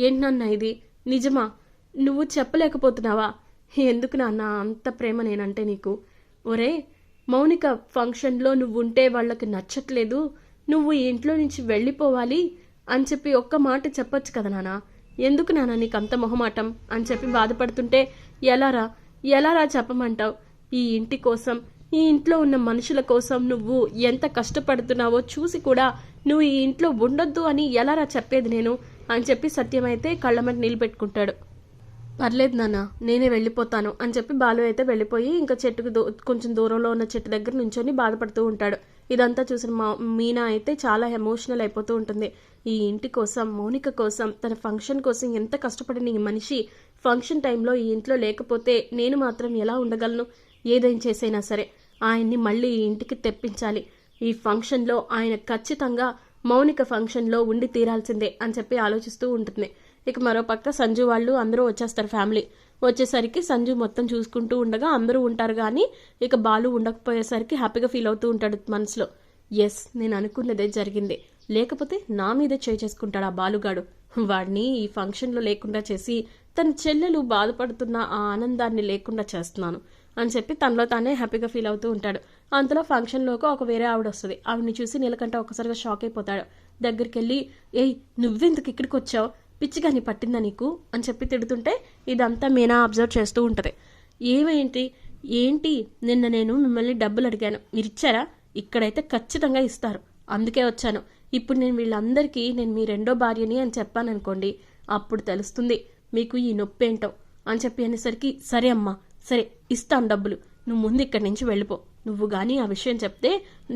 ఏంటి నాన్న ఇది? నిజమా? నువ్వు చెప్పలేకపోతున్నావా? ఎందుకు నాన్న అంత ప్రేమ నేనంటే నీకు? ఒరే, మౌనిక ఫంక్షన్లో నువ్వుంటే వాళ్ళకి నచ్చట్లేదు, నువ్వు ఈ ఇంట్లో నుంచి వెళ్ళిపోవాలి అని చెప్పి ఒక్క మాట చెప్పొచ్చు కదా నాన్న. ఎందుకు నాన్న నీకు అంత మొహమాటం అని చెప్పి బాధపడుతుంటే ఎలారా ఎలారా చెప్పమంటావు? ఈ ఇంటి కోసం, ఈ ఇంట్లో ఉన్న మనుషుల కోసం నువ్వు ఎంత కష్టపడుతున్నావో చూసి కూడా నువ్వు ఈ ఇంట్లో ఉండొద్దు అని ఎలారా చెప్పేది నేను అని చెప్పి సత్యమైతే కళ్ళమటి నీళ్ళు పెట్టుకుంటాడు. పర్లేదు నాన్న, నేనే వెళ్ళిపోతాను అని చెప్పి బాలు అయితే వెళ్ళిపోయి ఇంకా చెట్టుకు కొంచెం దూరంలో ఉన్న చెట్టు దగ్గర నుంచొని బాధపడుతూ ఉంటాడు. ఇదంతా చూసిన మీనా అయితే చాలా ఎమోషనల్ అయిపోతూ ఉంటుంది. ఈ ఇంటి కోసం, మౌనిక కోసం, తన ఫంక్షన్ కోసం ఎంత కష్టపడిన ఈ మనిషి ఫంక్షన్ టైంలో ఈ ఇంట్లో లేకపోతే నేను మాత్రం ఎలా ఉండగలను? ఏదైనా చేసైనా సరే ఆయన్ని మళ్ళీ ఈ ఇంటికి తెప్పించాలి. ఈ ఫంక్షన్లో ఆయన ఖచ్చితంగా మౌనిక ఫంక్షన్లో ఉండి తీరాల్సిందే అని చెప్పి ఆలోచిస్తూ ఉంటుంది. ఇక మరో పక్క సంజు వాళ్ళు అందరూ వచ్చేస్తారు. ఫ్యామిలీ వచ్చేసరికి సంజు మొత్తం చూసుకుంటూ ఉండగా అందరూ ఉంటారు, కానీ ఇక బాలు ఉండకపోయేసరికి హ్యాపీగా ఫీల్ అవుతూ ఉంటాడు మనసులో. ఎస్, నేను అనుకున్నదే జరిగింది, లేకపోతే నా మీదే చేసుకుంటాడు ఆ బాలుగాడు. వాడిని ఈ ఫంక్షన్లో లేకుండా చేసి తన చెల్లెలు బాధపడుతున్న ఆ ఆనందాన్ని లేకుండా చేస్తున్నాను అని చెప్పి తనలో తానే హ్యాపీగా ఫీల్ అవుతూ ఉంటాడు. అంతలో ఫంక్షన్లోకి ఒక వేరే ఆవిడ వస్తుంది. ఆవిడని చూసి నీలకంఠ ఒక్కసారిగా షాక్ అయిపోతాడు. దగ్గరికి వెళ్ళి, ఏయ్ నువ్వెందుకు ఇక్కడికి వచ్చావు, పిచ్చిగాని పట్టిందా నీకు అని చెప్పి తిడుతుంటే ఇదంతా మీనా అబ్జర్వ్ చేస్తూ ఉంటుంది. ఏంటి నిన్న నేను మిమ్మల్ని డబ్బులు అడిగాను, మీరు ఇచ్చారా? ఇక్కడైతే ఖచ్చితంగా ఇస్తారు, అందుకే వచ్చాను. ఇప్పుడు నేను వీళ్ళందరికీ నేను మీ రెండో భార్యని అని చెప్పాననుకోండి, అప్పుడు తెలుస్తుంది మీకు ఈ నొప్పి ఏంటో అని చెప్పి అనేసరికి, సరే అమ్మా సరే ఇస్తాను డబ్బులు, నువ్వు ముందు ఇక్కడి నుంచి వెళ్ళిపో. నువ్వు కానీ ఆ విషయం చెప్తే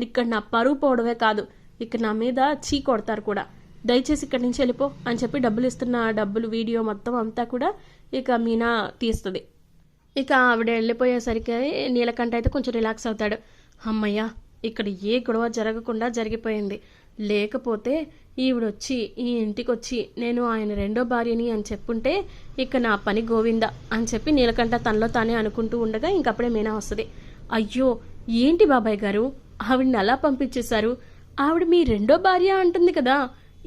ఇక్కడ నా పరువు పోవడమే కాదు, ఇక్కడ నా మీద చీ కొడతారు కూడా. దయచేసి ఇక్కడి నుంచి వెళ్ళిపో అని చెప్పి డబ్బులు ఇస్తున్న డబ్బులు వీడియో మొత్తం అంతా కూడా ఇక మీనా తీస్తుంది. ఇక ఆవిడ వెళ్ళిపోయేసరికి నీలకంఠ అయితే కొంచెం రిలాక్స్ అవుతాడు. అమ్మయ్య, ఇక్కడ ఏ గొడవ జరగకుండా జరిగిపోయింది. లేకపోతే ఈవిడొచ్చి ఈ ఇంటికి వచ్చి నేను ఆయన రెండో భార్యని అని చెప్పుంటే ఇక నా పని గోవింద అని చెప్పి నీలకంఠ తనలో తానే అనుకుంటూ ఉండగా ఇంకప్పుడే మీనా వస్తుంది. అయ్యో ఏంటి బాబాయ్ గారు, ఆవిడని అలా పంపించేశారు? ఆవిడ మీ రెండో భార్య అంటుంది కదా.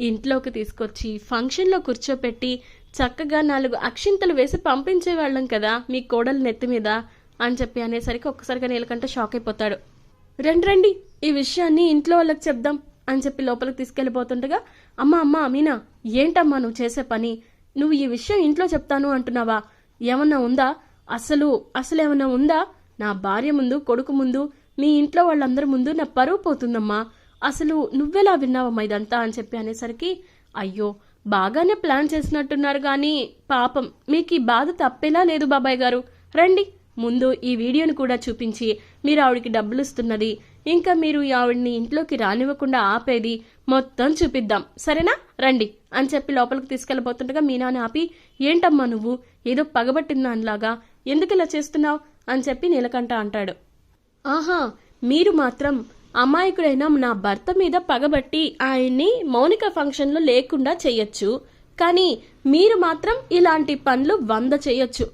ఇంట్లోకి తీసుకొచ్చి ఫంక్షన్లో కూర్చోపెట్టి చక్కగా 4 అక్షింతలు వేసి పంపించేవాళ్ళం కదా మీ కోడలు నెత్తి మీద అని చెప్పి అనేసరికి ఒక్కసారిగా నీలకంఠ షాక్ అయిపోతాడు. రండి ఈ విషయాన్ని ఇంట్లో వాళ్ళకి చెప్దాం అని చెప్పి లోపలికి తీసుకెళ్ళిపోతుండగా, అమ్మా మీనా, ఏంటమ్మా నువ్వు చేసే పని? నువ్వు ఈ విషయం ఇంట్లో చెప్తాను అంటున్నావా? ఏమన్నా ఉందా? అసలు ఏమన్నా ఉందా? నా భార్య ముందు, కొడుకు ముందు, మీ ఇంట్లో వాళ్ళందరి ముందు నా పరువు పోతుందమ్మా. అసలు నువ్వెలా విన్నావమ్మా ఇదంతా అని చెప్పి అనేసరికి, అయ్యో బాగానే ప్లాన్ చేసినట్టున్నారు, కానీ పాపం మీకు ఈ బాధ తప్పేలా లేదు బాబాయ్ గారు. రండి, ముందు ఈ వీడియోని కూడా చూపించి మీరు ఆవిడికి డబ్బులు ఇస్తున్నది, ఇంకా మీరు ఆవిడ్ని ఇంట్లోకి రానివ్వకుండా ఆపేది మొత్తం చూపిద్దాం, సరేనా? రండి అని చెప్పి లోపలికి తీసుకెళ్ళబోతుండగా మీనాని ఆపి, ఏంటమ్మా నువ్వు ఏదో పగబట్టిందానిలాగా ఎందుకు ఇలా చేస్తున్నావు అని చెప్పి నీలకంఠ అంటాడు. ఆహా, మీరు మాత్రం అమాయకుడైన నా భర్త మీద పగబట్టి ఆయన్ని మౌనిక ఫంక్షన్లో లేకుండా చెయ్యొచ్చు, కానీ మీరు మాత్రం ఇలాంటి పనులు 100 చేయొచ్చు.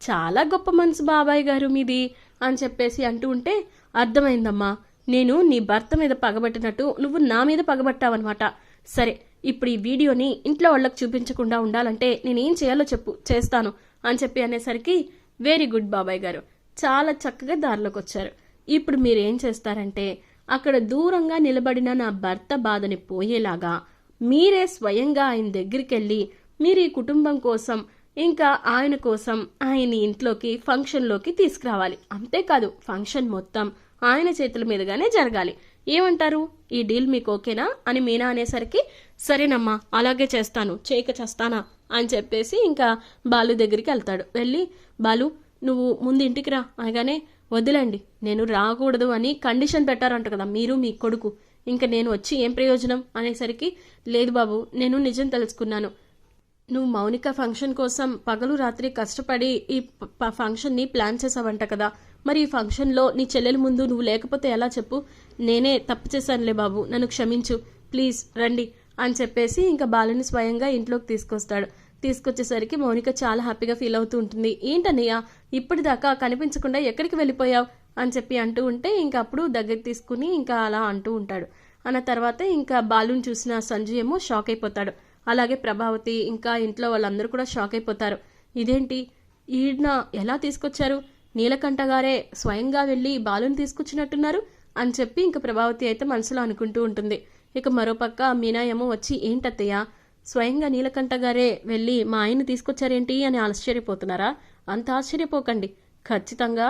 చాలా గొప్ప మనసు బాబాయ్ గారు మీది అని చెప్పేసి అంటూ ఉంటే, అర్థమైందమ్మా, నేను నీ భర్త మీద పగబట్టినట్టు నువ్వు నా మీద పగబట్టావన్నమాట. సరే, ఇప్పుడు ఈ వీడియోని ఇంట్లో వాళ్ళకి చూపించకుండా ఉండాలంటే నేనేం చేయాలో చెప్పు, చేస్తాను అని చెప్పి అనేసరికి, వెరీ గుడ్ బాబాయ్ గారు, చాలా చక్కగా దారిలోకి వచ్చారు. ఇప్పుడు మీరేం చేస్తారంటే అక్కడ దూరంగా నిలబడిన నా భర్త బాధని పోయేలాగా మీరే స్వయంగా ఆయన దగ్గరికి వెళ్ళి మీరు ఈ కుటుంబం కోసం, ఇంకా ఆయన కోసం ఆయన్ని ఇంట్లోకి ఫంక్షన్లోకి తీసుకురావాలి. అంతేకాదు, ఫంక్షన్ మొత్తం ఆయన చేతుల మీదుగానే జరగాలి. ఏమంటారు? ఈ డీల్ మీకు ఓకేనా అని మీనా అనేసరికి, సరేనమ్మా అలాగే చేస్తాను, చేయక చేస్తానా అని చెప్పేసి ఇంకా బాలు దగ్గరికి వెళ్తాడు. వెళ్ళి, బాలు నువ్వు ముందు ఇంటికి రా అనగానే, వదిలేండి, నేను రాకూడదు అని కండిషన్ పెట్టారంట కదా మీరు మీ కొడుకు, ఇంకా నేను వచ్చి ఏం ప్రయోజనం అనేసరికి, లేదు బాబు, నేను నిజం తెలుసుకున్నాను. నువ్వు మౌనిక ఫంక్షన్ కోసం పగలు రాత్రి కష్టపడి ఈ ఫంక్షన్ని ప్లాన్ చేసావంట కదా, మరి ఈ ఫంక్షన్లో నీ చెల్లెల ముందు నువ్వు లేకపోతే ఎలా చెప్పు? నేనే తప్పు చేశానులే బాబు, నన్ను క్షమించు, ప్లీజ్ రండి అని చెప్పేసి ఇంకా బాలుని స్వయంగా ఇంట్లోకి తీసుకొస్తాడు. తీసుకొచ్చేసరికి మౌనిక చాలా హ్యాపీగా ఫీల్ అవుతూ ఉంటుంది. ఏంటన్నయ్య ఇప్పటిదాకా కనిపించకుండా ఎక్కడికి వెళ్ళిపోయావు అని చెప్పి అంటూ ఉంటే ఇంకా అప్పుడు దగ్గరికి తీసుకుని ఇంకా అలా అంటూ ఉంటాడు. అన్న తర్వాత ఇంకా బాలుని చూసిన సంజు ఏమో షాక్ అయిపోతాడు. అలాగే ప్రభావతి ఇంకా ఇంట్లో వాళ్ళందరూ కూడా షాక్ అయిపోతారు. ఇదేంటి, ఈయన ఎలా తీసుకొచ్చారు, నీలకంఠ గారే స్వయంగా వెళ్ళి బాలుని తీసుకొచ్చినట్టున్నారు అని చెప్పి ఇంకా ప్రభావతి అయితే మనసులో అనుకుంటూ ఉంటుంది. ఇక మరోపక్క మీనా ఏమో వచ్చి, ఏంటత్తయ్య స్వయంగా నీలకంఠ గారే వెళ్ళి మా ఆయన్ని తీసుకొచ్చారేంటి అని ఆశ్చర్యపోతున్నారా? అంత ఆశ్చర్యపోకండి, ఖచ్చితంగా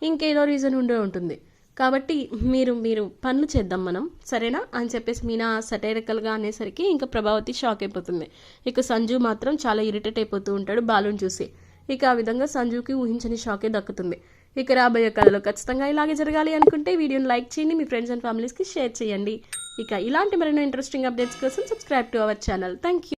ఇంకేదో రీజన్ ఉండే ఉంటుంది. కాబట్టి మీరు పనులు చేద్దాం మనం, సరేనా అని చెప్పేసి మీనా సటైరికల్గా అనేసరికి ఇంకా ప్రభావతి షాక్ అయిపోతుంది. ఇక సంజు మాత్రం చాలా ఇరిటేట్ అయిపోతూ ఉంటాడు బాలుని చూసి. ఇక ఆ విధంగా సంజుకి ఊహించని షాకే దక్కుతుంది. ఇక రాబోయే కథలో ఖచ్చితంగా ఇలాగే జరగాలి అనుకుంటే వీడియోని లైక్ చేయండి, మీ ఫ్రెండ్స్ అండ్ ఫ్యామిలీస్కి షేర్ చేయండి. ఇక ఇలాంటి మరిన్ని ఇంట్రెస్టింగ్ అప్డేట్స్ కోసం subscribe to our channel. Thank you.